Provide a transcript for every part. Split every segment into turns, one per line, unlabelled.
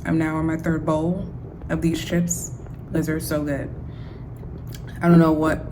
I'm now on my third bowl of these chips because they're so good. I don't know what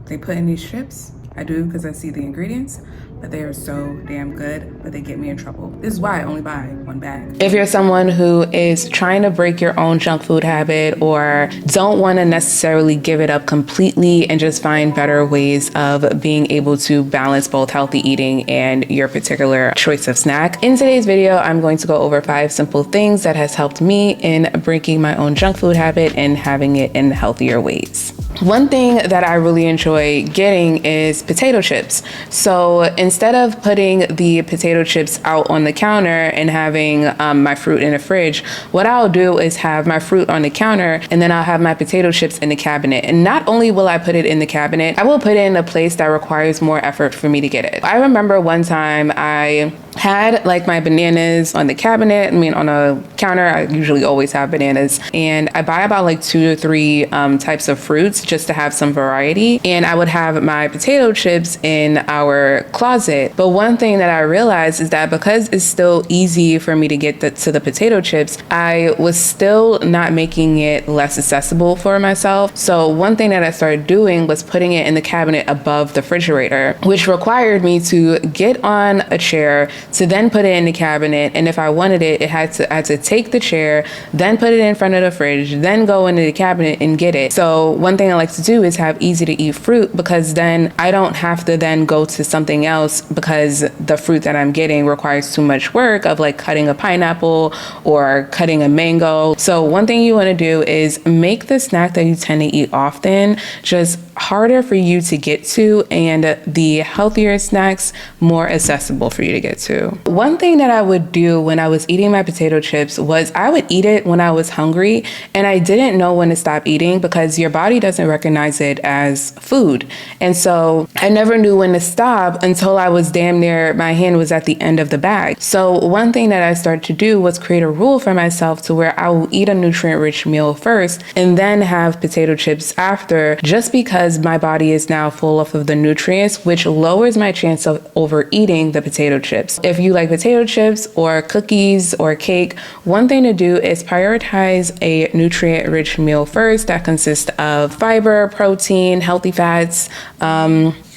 they put in these chips. I do because I see the ingredients, but they are so damn good, but they get me in trouble. This is why I only buy one bag. If you're someone who is trying to break your own junk food habit or don't want to necessarily give it up completely and just find better ways of being able to balance both healthy eating and your particular choice of snack, in today's video, I'm going to go over 5 simple things that has helped me in breaking my own junk food habit and having it in healthier ways. One thing that I really enjoy getting is potato chips. So instead of putting the potato chips out on the counter and having my fruit in the fridge, what I'll do is have my fruit on the counter and then I'll have my potato chips in the cabinet. And not only will I put it in the cabinet, I will put it in a place that requires more effort for me to get it. I remember one time I had like my bananas on the cabinet. On a counter, I usually always have bananas, and I buy about like 2 to 3 types of fruits just to have some variety. And I would have my potato chips in our closet. But one thing that I realized is that because it's still easy for me to get to the potato chips, I was still not making it less accessible for myself. So one thing that I started doing was putting it in the cabinet above the refrigerator, which required me to get on a chair to then put it in the cabinet. And if I wanted it, I had to take the chair, then put it in front of the fridge, then go into the cabinet and get it. So one thing I like to do is have easy to eat fruit, because then I don't have to then go to something else because the fruit that I'm getting requires too much work of like cutting a pineapple or cutting a mango. So one thing you want to do is make the snack that you tend to eat often just harder for you to get to, and the healthier snacks more accessible for you to get to. One thing that I would do when I was eating my potato chips was I would eat it when I was hungry, and I didn't know when to stop eating because your body doesn't recognize it as food. And so I never knew when to stop until I was damn near, my hand was at the end of the bag. So one thing that I started to do was create a rule for myself to where I will eat a nutrient-rich meal first and then have potato chips after, just because my body is now full of the nutrients, which lowers my chance of overeating the potato chips. If you like potato chips or cookies or cake, one thing to do is prioritize a nutrient-rich meal first that consists of fiber, protein, healthy fats,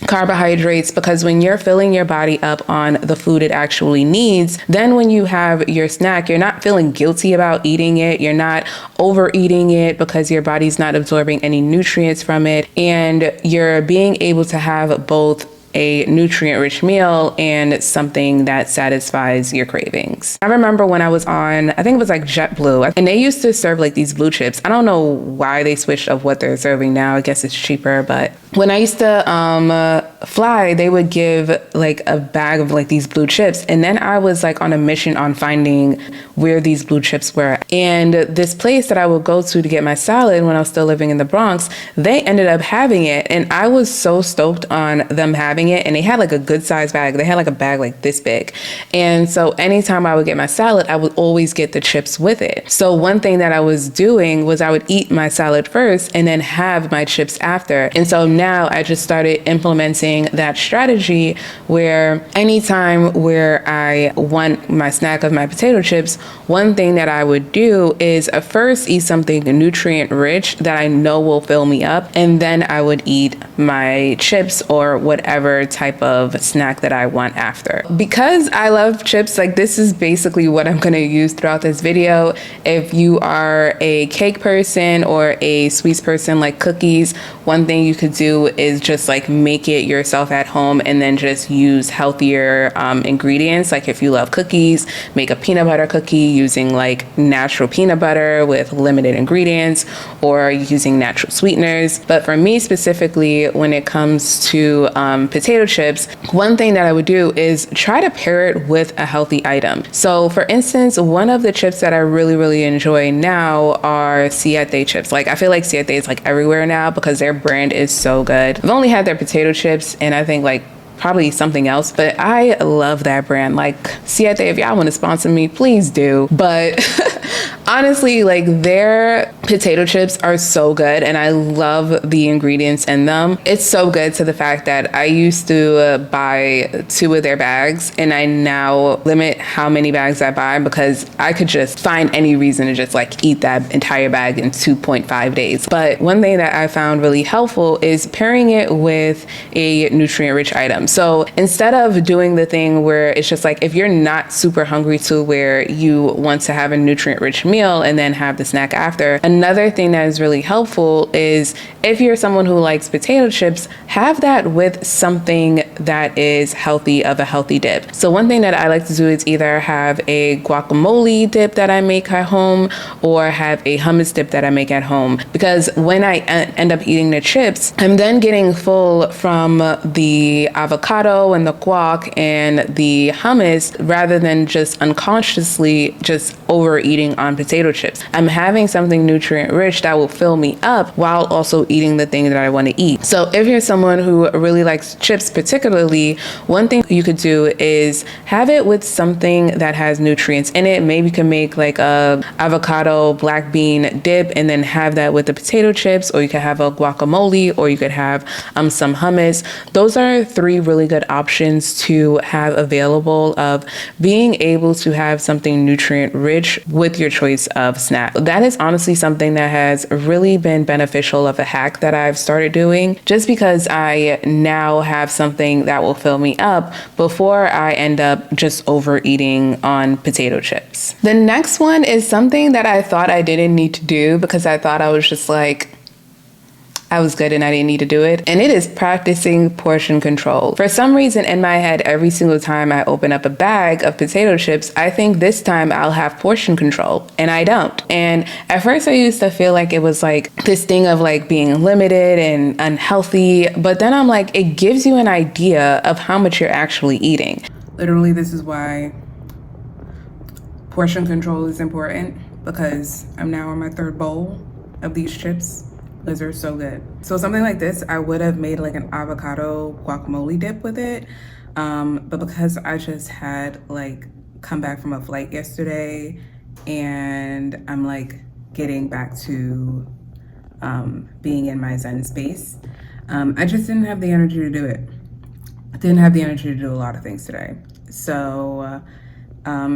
carbohydrates, because when you're filling your body up on the food it actually needs, then when you have your snack, you're not feeling guilty about eating it. You're not overeating it because your body's not absorbing any nutrients from it. And you're being able to have both a nutrient-rich meal and something that satisfies your cravings. I remember when I was on, I think it was like JetBlue, and they used to serve like these blue chips. I don't know why they switched up what they're serving now. I guess it's cheaper, but when I used to fly, they would give like a bag of like these blue chips, and then I was like on a mission on finding where these blue chips were. And this place that I would go to get my salad when I was still living in the Bronx, they ended up having it, and I was so stoked on them having it. And they had like a good size bag. They had like a bag like this big. And so anytime I would get my salad, I would always get the chips with it. So one thing that I was doing was I would eat my salad first and then have my chips after. And so now I just started implementing that strategy where anytime where I want my snack of my potato chips, one thing that I would do is first eat something nutrient rich that I know will fill me up. And then I would eat my chips or whatever type of snack that I want after. Because I love chips, like this is basically what I'm going to use throughout this video. If you are a cake person or a sweets person like cookies, one thing you could do is just like make it yourself at home and then just use healthier ingredients. Like if you love cookies, make a peanut butter cookie using like natural peanut butter with limited ingredients or using natural sweeteners. But for me specifically, when it comes to potato chips, one thing that I would do is try to pair it with a healthy item. So for instance, one of the chips that I really enjoy now are Siete chips. Like I feel like Siete is like everywhere now because their brand is so good. I've only had their potato chips and I think like probably something else, but I love that brand. Like, Siete, if y'all want to sponsor me, please do. But honestly, like, their potato chips are so good, and I love the ingredients in them. It's so good to the fact that I used to buy 2 of their bags, and I now limit how many bags I buy because I could just find any reason to just like eat that entire bag in 2.5 days. But one thing that I found really helpful is pairing it with a nutrient-rich item. So instead of doing the thing where it's just like, if you're not super hungry to where you want to have a nutrient-rich meal and then have the snack after, another thing that is really helpful is if you're someone who likes potato chips, have that with something that is healthy, of a healthy dip. So one thing that I like to do is either have a guacamole dip that I make at home or have a hummus dip that I make at home, because when I end up eating the chips, I'm then getting full from the avocado and the guac and the hummus rather than just unconsciously just overeating on potato chips. I'm having something nutrient rich that will fill me up while also eating the thing that I want to eat. So if you're someone who really likes chips particularly, one thing you could do is have it with something that has nutrients in it. Maybe you can make like a avocado black bean dip and then have that with the potato chips, or you could have a guacamole, or you could have some hummus. Those are 3 really good options to have available of being able to have something nutrient rich with your choice of snack. That is honestly something that has really been beneficial of a hack that I've started doing, just because I now have something that will fill me up before I end up just overeating on potato chips. The next one is something that I thought I didn't need to do because I thought I was just like, I was good and I didn't need to do it. And it is practicing portion control. For some reason in my head, every single time I open up a bag of potato chips, I think this time I'll have portion control, and I don't. And at first I used to feel like it was like this thing of like being limited and unhealthy. But then I'm like, it gives you an idea of how much you're actually eating. Literally, this is why portion control is important, because I'm now on my 3rd bowl of these chips. Those are so good. So something like this, I would have made like an avocado guacamole dip with it. But because I just had like come back from a flight yesterday and I'm like getting back to being in my Zen space, I just didn't have the energy to do it. I didn't have the energy to do a lot of things today. So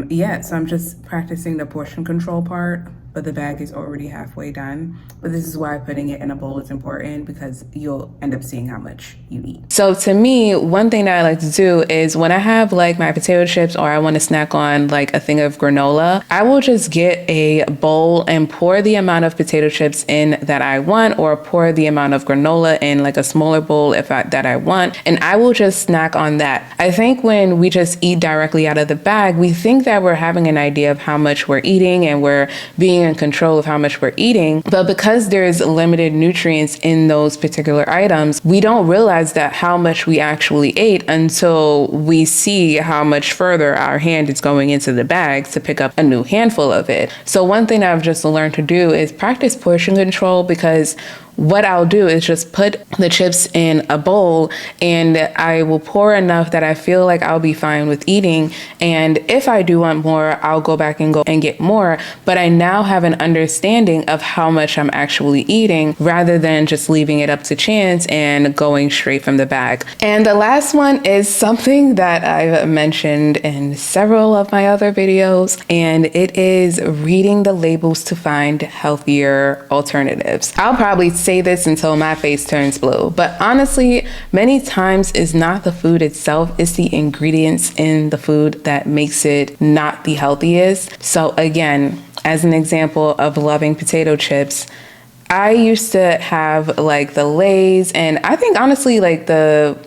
yeah, so I'm just practicing the portion control part, but the bag is already halfway done. But this is why putting it in a bowl is important, because you'll end up seeing how much you eat. So to me, one thing that I like to do is when I have like my potato chips or I want to snack on like a thing of granola, I will just get a bowl and pour the amount of potato chips in that I want, or pour the amount of granola in like a smaller bowl that I want, and I will just snack on that. I think when we just eat directly out of the bag, we think that we're having an idea of how much we're eating and we're being in control of how much we're eating. But because there's limited nutrients in those particular items, we don't realize that how much we actually ate until we see how much further our hand is going into the bag to pick up a new handful of it. So one thing I've just learned to do is practice portion control, because what I'll do is just put the chips in a bowl and I will pour enough that I feel like I'll be fine with eating. And if I do want more, I'll go back and get more. But I now have an understanding of how much I'm actually eating rather than just leaving it up to chance and going straight from the bag. And the last one is something that I've mentioned in several of my other videos, and it is reading the labels to find healthier alternatives. I'll probably say this until my face turns blue, but honestly, many times it's not the food itself, it's the ingredients in the food that makes it not the healthiest. So again, as an example of loving potato chips, I used to have like the Lay's, and I think honestly like the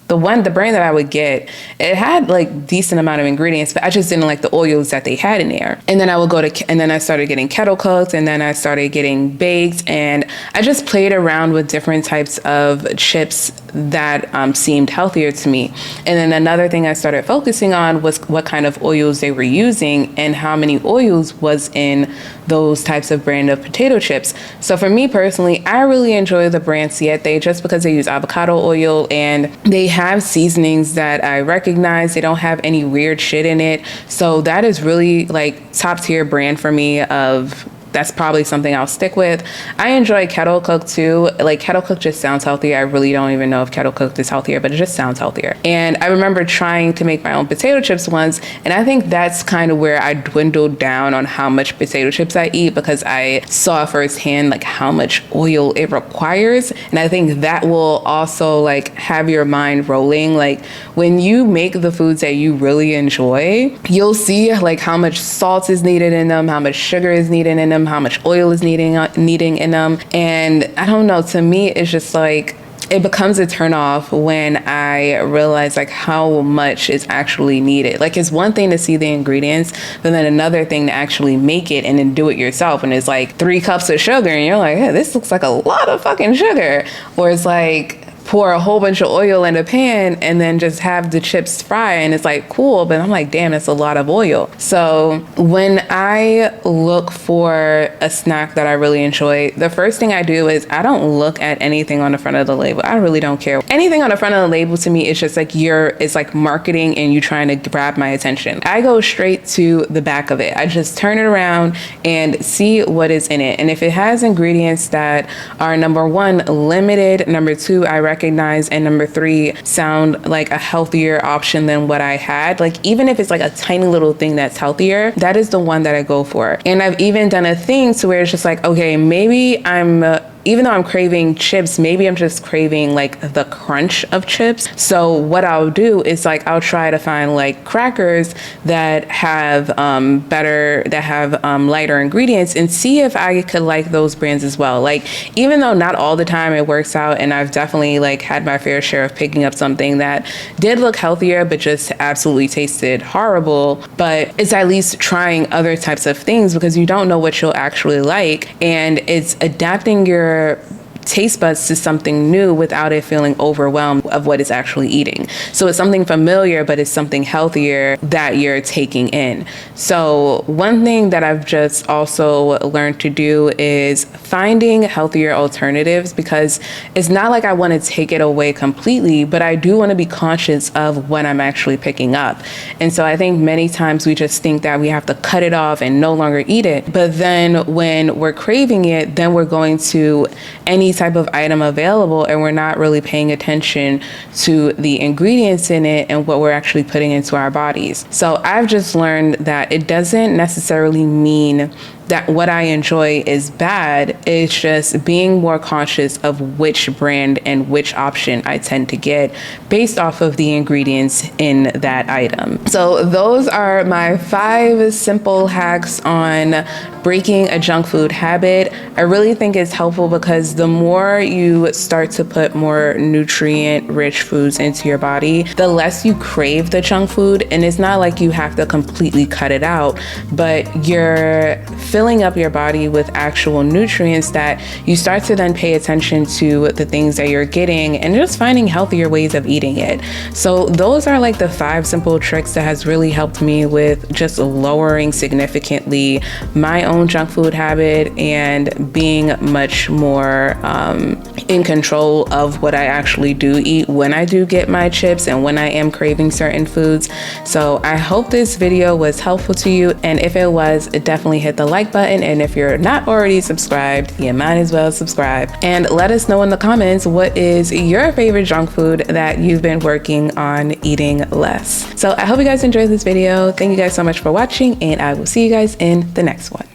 brand that I would get, it had like decent amount of ingredients, but I just didn't like the oils that they had in there. And then I would and then I started getting kettle cooked, and then I started getting baked, and I just played around with different types of chips that seemed healthier to me. And then another thing I started focusing on was what kind of oils they were using and how many oils was in those types of brand of potato chips. So for me personally, I really enjoy the brand Siete just because they use avocado oil and they have seasonings that I recognize. They don't have any weird shit in it. So that is really like top tier brand for me. That's probably something I'll stick with. I enjoy kettle cooked too. Like kettle cooked just sounds healthier. I really don't even know if kettle cooked is healthier, but it just sounds healthier. And I remember trying to make my own potato chips once, and I think that's kind of where I dwindled down on how much potato chips I eat, because I saw firsthand like how much oil it requires. And I think that will also like have your mind rolling. Like when you make the foods that you really enjoy, you'll see like how much salt is needed in them, how much sugar is needed in them, how much oil is needing in them. And I don't know, to me it's just like it becomes a turnoff when I realize like how much is actually needed. Like it's one thing to see the ingredients, but then another thing to actually make it and then do it yourself. And it's like 3 cups of sugar and you're like, hey, this looks like a lot of fucking sugar. Or it's like pour a whole bunch of oil in a pan and then just have the chips fry, and it's like cool, but I'm like, damn, that's a lot of oil. So when I look for a snack that I really enjoy, the first thing I do is I don't look at anything on the front of the label. I really don't care. Anything on the front of the label to me is just like it's like marketing and you trying to grab my attention. I go straight to the back of it. I just turn it around and see what is in it. And if it has ingredients that are number 1, limited, number 2, I recognize, and number 3, sound like a healthier option than what I had, like even if it's like a tiny little thing that's healthier, that is the one that I go for. And I've even done a thing to where it's just like, okay, maybe even though I'm craving chips, maybe I'm just craving like the crunch of chips. So what I'll do is like I'll try to find like crackers that have lighter ingredients and see if I could like those brands as well. Like even though not all the time it works out, and I've definitely like had my fair share of picking up something that did look healthier but just absolutely tasted horrible, but it's at least trying other types of things, because you don't know what you'll actually like, and it's adapting your taste buds to something new without it feeling overwhelmed of what it's actually eating. So it's something familiar, but it's something healthier that you're taking in. So one thing that I've just also learned to do is finding healthier alternatives, because it's not like I want to take it away completely, but I do want to be conscious of what I'm actually picking up. And so I think many times we just think that we have to cut it off and no longer eat it. But then when we're craving it, then we're going to any type of item available, and we're not really paying attention to the ingredients in it and what we're actually putting into our bodies. So I've just learned that it doesn't necessarily mean that what I enjoy is bad. It's just being more conscious of which brand and which option I tend to get based off of the ingredients in that item. So those are my 5 simple hacks on breaking a junk food habit. I really think it's helpful because the more you start to put more nutrient rich foods into your body, the less you crave the junk food. And it's not like you have to completely cut it out, but you're filling up your body with actual nutrients that you start to then pay attention to the things that you're getting and just finding healthier ways of eating it. So those are like the 5 simple tricks that has really helped me with just lowering significantly my own junk food habit and being much more in control of what I actually do eat when I do get my chips and when I am craving certain foods. So I hope this video was helpful to you, and if it was, definitely hit the like button, and if you're not already subscribed, you might as well subscribe, and let us know in the comments what is your favorite junk food that you've been working on eating less. So I hope you guys enjoyed this video. Thank you guys so much for watching, and I will see you guys in the next one.